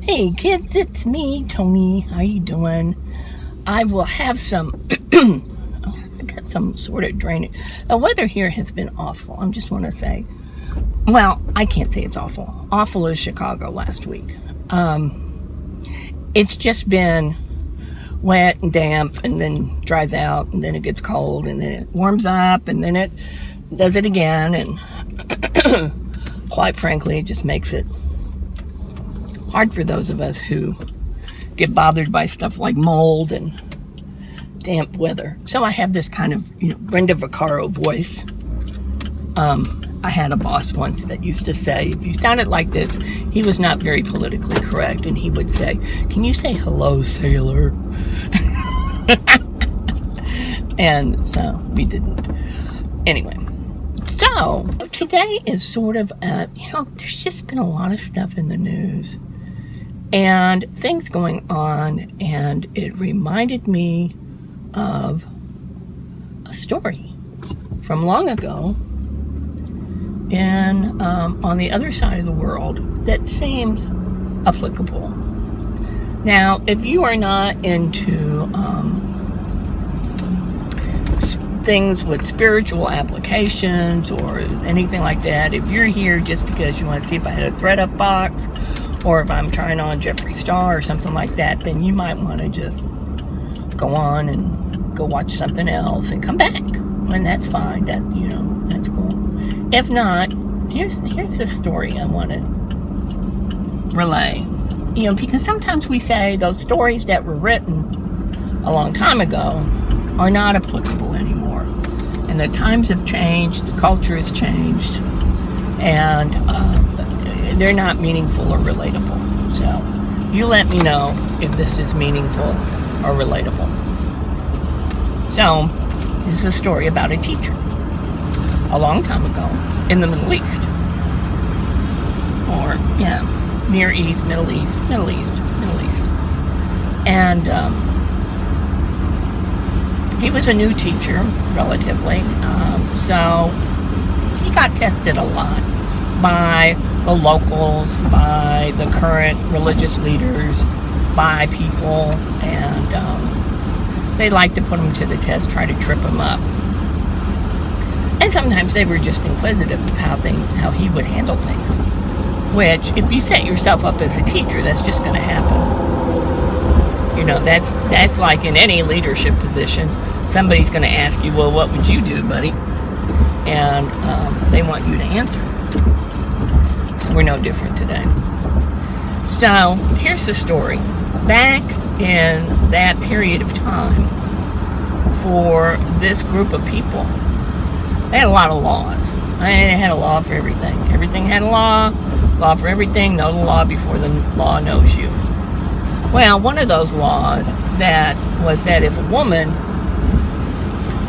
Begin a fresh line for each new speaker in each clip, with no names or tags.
Hey kids, it's me, Tony. How you doing? I will have some I got some sort of drainage. The weather here has been awful. I just want to say, well, I can't say it's awful. Awful is Chicago last week. It's just been wet and damp, and then dries out, and then it gets cold, and then it warms up, and then it does it again, and quite frankly, it just makes it hard for those of us who get bothered by stuff like mold and damp weather. So I have this kind of, Brenda Vaccaro voice. I had a boss once that used to say, if you sounded like this, he was not very politically correct, and he would say, "Can you say hello, sailor?" And so we didn't. Anyway, so today is sort of, there's just been a lot of stuff in the news and things going on, and it reminded me of a story from long ago and on the other side of the world that seems applicable. Now, if you are not into things with spiritual applications or anything like that, if you're here just because you want to see if I had a ThreadUp box or if I'm trying on Jeffree Star or something like that, then you might want to just go on and go watch something else and come back. And that's fine. That's cool. If not, here's the story I want to relay. Because sometimes we say those stories that were written a long time ago are not applicable anymore. And the times have changed, the culture has changed, and they're not meaningful or relatable. So you let me know if this is meaningful or relatable. So this is a story about a teacher a long time ago in the Middle East. Or, Near East, Middle East. And he was a new teacher, relatively. So he got tested a lot by the locals, by the current religious leaders, by people, and they like to put him to the test, try to trip him up. And sometimes they were just inquisitive of how he would handle things. Which, if you set yourself up as a teacher, that's just going to happen. That's like in any leadership position. Somebody's going to ask you, well, what would you do, buddy? And they want you to answer. We're no different today. So, here's the story. Back in that period of time, for this group of people, they had a lot of laws. They had a law for everything. Everything had a law for everything. Know the law before the law knows you. Well, one of those laws was that if a woman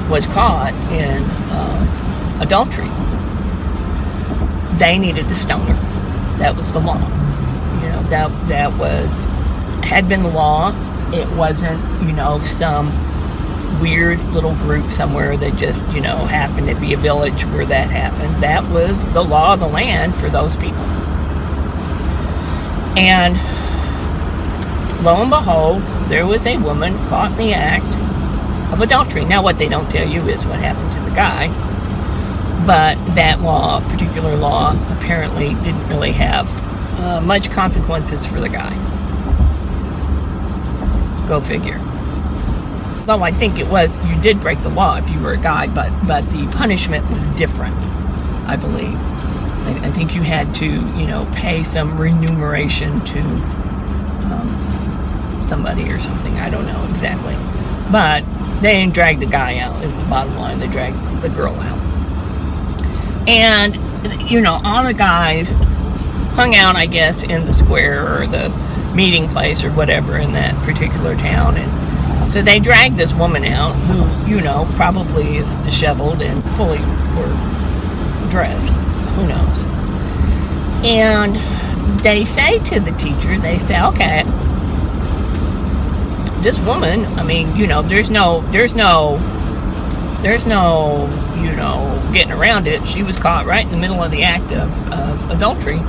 was caught in adultery, they needed to stone her. That was the law. That had been the law. It wasn't, some weird little group somewhere that just, happened to be a village where that happened. That was the law of the land for those people. And lo and behold, there was a woman caught in the act of adultery. Now, what they don't tell you is what happened to the guy. But that particular law, apparently didn't really have much consequences for the guy. Go figure. Well, I think it was, you did break the law if you were a guy, but the punishment was different, I believe. I think you had to, pay some remuneration to somebody or something. I don't know exactly. But they didn't drag the guy out, is the bottom line. They dragged the girl out. And, all the guys hung out, I guess, in the square or the meeting place or whatever in that particular town. And so they dragged this woman out who, probably is disheveled and fully or dressed. Who knows? And they say to the teacher, okay, this woman, there's no, getting around it. She was caught right in the middle of the act of adultery.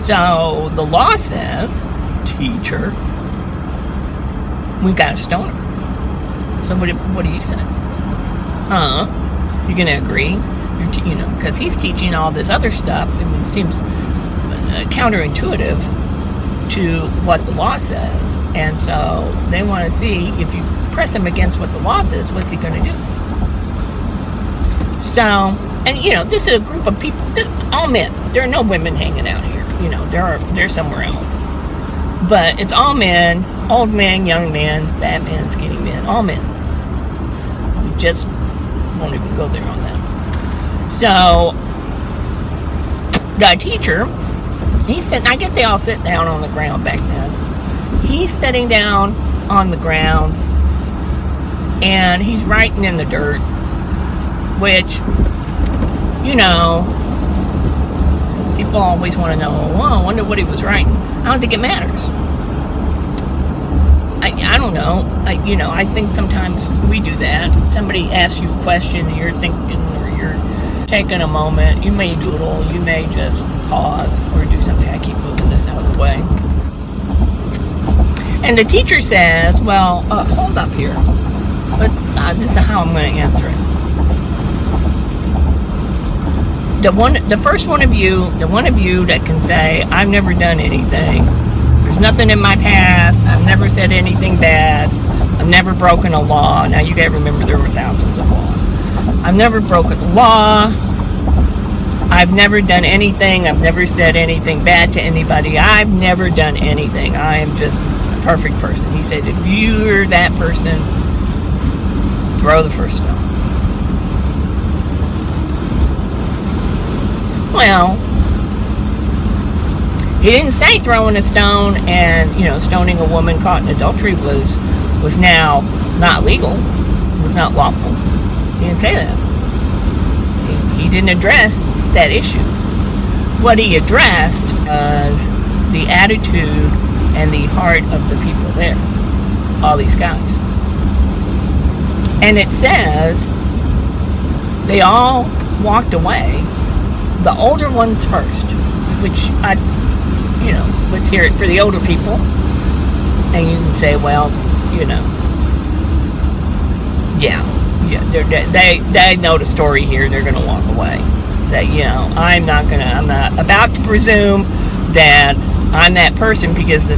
So the law says teacher, we got to stone her. So what do you say? You're gonna agree? Because he's teaching all this other stuff, and it seems counterintuitive to what the law says, and so they want to see if you press him against what the law says, what's he going to do? So, and this is a group of people, all men. There are no women hanging out here. They're somewhere else. But it's all men, old men, young men, fat men, skinny men, all men. We just won't even go there on that. So, the teacher, he's sitting, I guess they all sit down on the ground back then. He's sitting down on the ground, and he's writing in the dirt, which, people always want to know, I wonder what he was writing. I don't think it matters. I don't know. I think sometimes we do that. Somebody asks you a question, and you're thinking, or you're taking a moment. You may doodle, you may just pause, or do something. I keep moving this out of the way. And the teacher says, well, hold up here. This is how I'm going to answer it. The first one of you, the one of you that can say, I've never done anything. There's nothing in my past. I've never said anything bad. I've never broken a law. Now you got to remember there were thousands of laws. I've never broken a law. I've never done anything. I've never said anything bad to anybody. I've never done anything. I am just a perfect person. He said, if you're that person, throw the first stone. Well, he didn't say throwing a stone and, stoning a woman caught in adultery was now not legal, was not lawful. He didn't say that. He didn't address that issue. What he addressed was the attitude and the heart of the people there, all these guys. And it says they all walked away, the older ones first, which let's hear it for the older people. And you can say, well, they know the story here, they're going to walk away. Say, I'm not about to presume that I'm that person, because the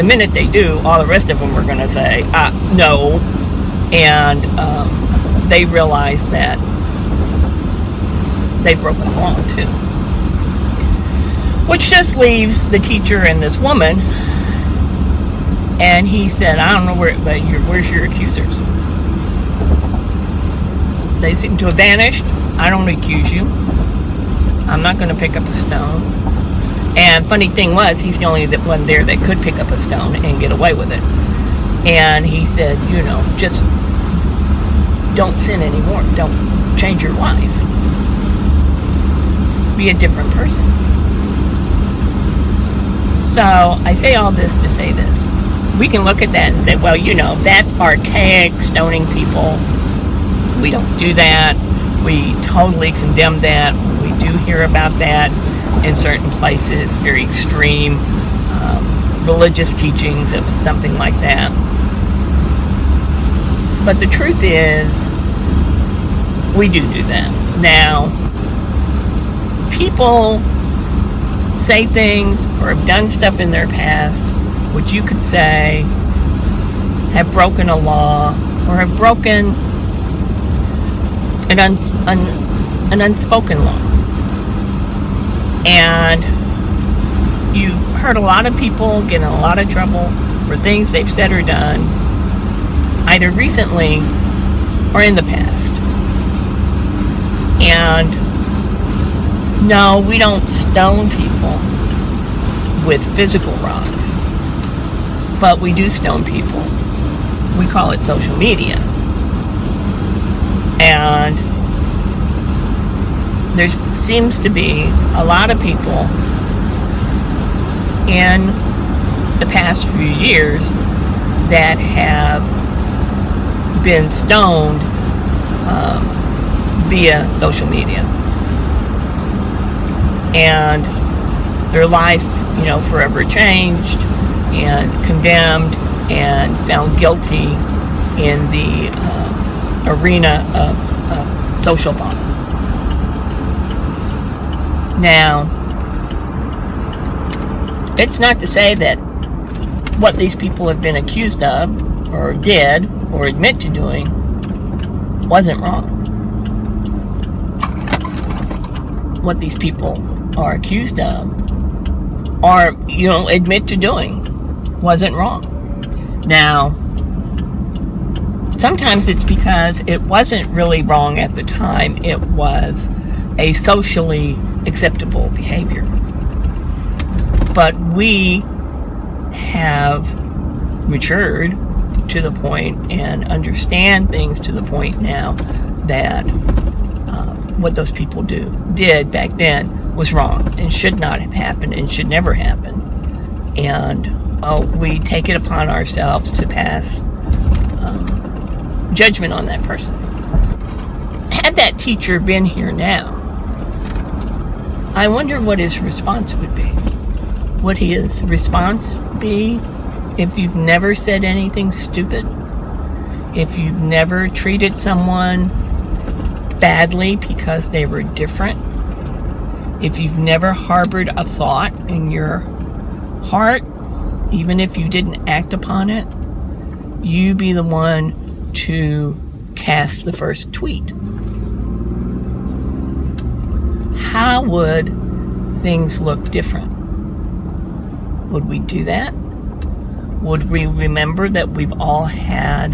minute they do, all the rest of them are going to say, no. And they realize that they've broken the law too. Which just leaves the teacher and this woman. And he said, I don't know where's your accusers? They seem to have vanished. I don't accuse you. I'm not going to pick up a stone. And funny thing was, he's the only one there that could pick up a stone and get away with it. And he said, just don't sin anymore. Don't change your life. Be a different person. So I say all this to say this. We can look at that and say, well, that's archaic, stoning people. We don't do that. We totally condemn that. We do hear about that in certain places, very extreme religious teachings of something like that. But the truth is, we do that. Now, people say things or have done stuff in their past which you could say have broken a law or have broken an unspoken law. And you've heard a lot of people get in a lot of trouble for things they've said or done, either recently or in the past. And no, we don't stone people with physical rocks, but we do stone people. We call it social media. And there seems to be a lot of people in the past few years that have been stoned via social media. And their life, forever changed. and condemned and found guilty in the arena of social thought. Now, it's not to say that what these people have been accused of, or did, or admit to doing, wasn't wrong. What these people are accused of, or, admit to doing, wasn't wrong. Now, sometimes it's because it wasn't really wrong at the time. It was a socially acceptable behavior. But we have matured to the point and understand things to the point now that what those people did back then was wrong and should not have happened and should never happen. And we take it upon ourselves to pass judgment on that person. Had that teacher been here now, I wonder what his response would be. Would his response be, if you've never said anything stupid, if you've never treated someone badly because they were different, if you've never harbored a thought in your heart, even if you didn't act upon it, you be the one to cast the first tweet? How would things look different? Would we do that? Would we remember that we've all had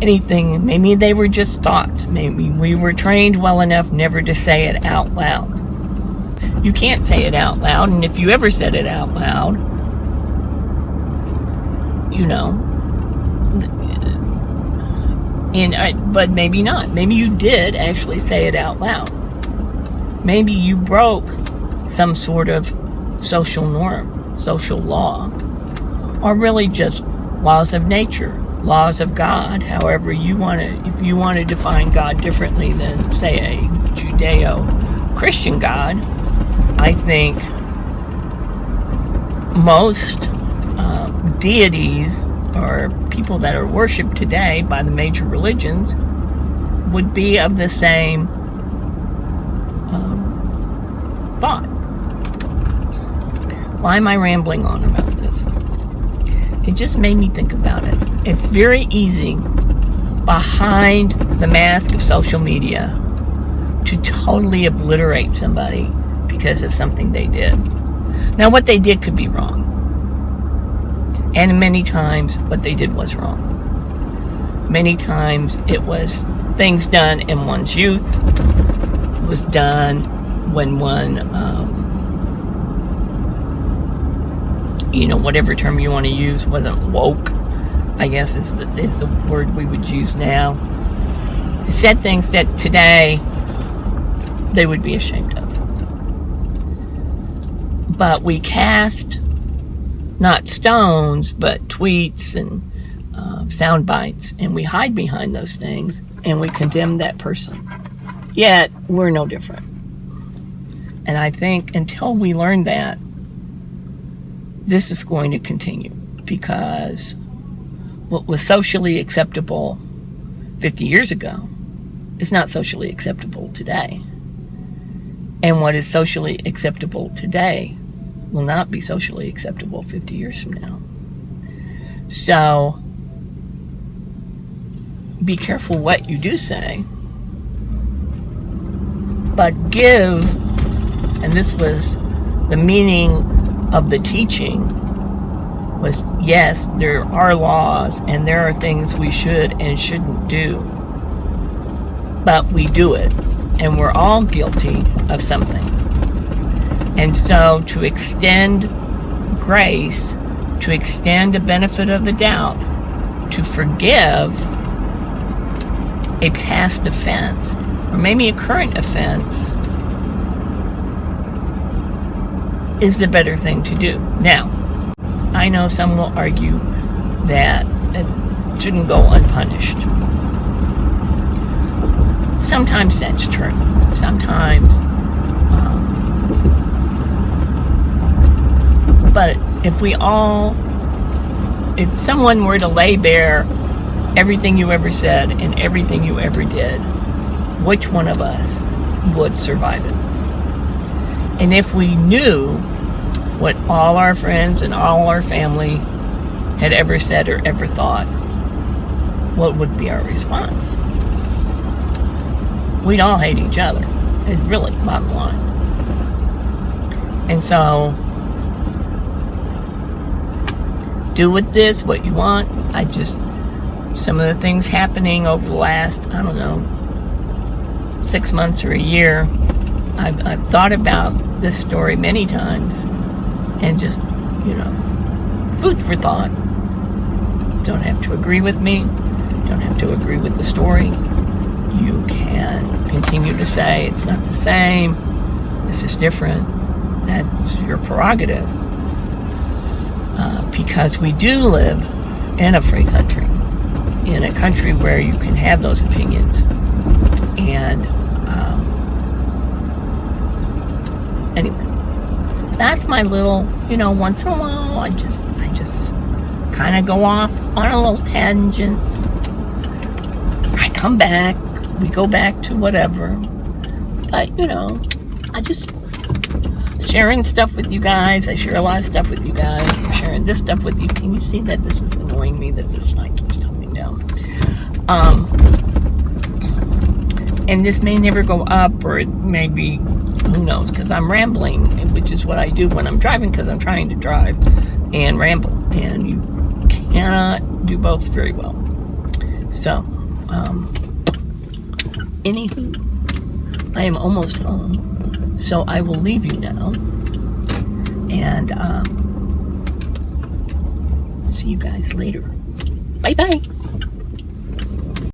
anything? Maybe they were just thoughts. Maybe we were trained well enough never to say it out loud. You can't say it out loud, and if you ever said it out loud, but maybe not. Maybe you did actually say it out loud. Maybe you broke some sort of social norm, social law, or really just laws of nature, laws of God, however you want to, if you want to define God differently than, say, a Judeo-Christian God. I think most deities or people that are worshipped today by the major religions would be of the same thought. Why am I rambling on about this? It just made me think about it. It's very easy behind the mask of social media to totally obliterate somebody because of something they did. Now, what they did could be wrong. And many times what they did was wrong. Many times it was things done in one's youth. It was done when one, whatever term you want to use, wasn't woke, I guess is the word we would use now. It said things that today they would be ashamed of. But we cast not stones, but tweets and sound bites, and we hide behind those things, and we condemn that person. Yet, we're no different. And I think until we learn that, this is going to continue, because what was socially acceptable 50 years ago is not socially acceptable today. And what is socially acceptable today will not be socially acceptable 50 years from now. So, be careful what you do say, but give, and this was the meaning of the teaching, was yes, there are laws and there are things we should and shouldn't do, but we do it, and we're all guilty of something. And so to extend grace, to extend a benefit of the doubt, to forgive a past offense, or maybe a current offense, is the better thing to do. Now, I know some will argue that it shouldn't go unpunished. Sometimes that's true. Sometimes, but if someone were to lay bare everything you ever said and everything you ever did, which one of us would survive it? And if we knew what all our friends and all our family had ever said or ever thought, what would be our response? We'd all hate each other. It's really bottom line. And so, do with this what you want. Some of the things happening over the last, 6 months or a year, I've thought about this story many times, and just, food for thought. Don't have to agree with me. Don't have to agree with the story. You can continue to say it's not the same. This is different. That's your prerogative. Because we do live in a free country, in a country where you can have those opinions. And anyway, that's my little, once in a while I just kind of go off on a little tangent. I come back, we go back to whatever. But I just sharing stuff with you guys. I share a lot of stuff with you guys. I'm sharing this stuff with you. Can you see that this is annoying me, that this sign keeps coming down? And this may never go up, or it may be, who knows, because I'm rambling, which is what I do when I'm driving, because I'm trying to drive and ramble, and you cannot do both very well. So, anywho, I am almost home, so I will leave you now, and see you guys later. Bye bye.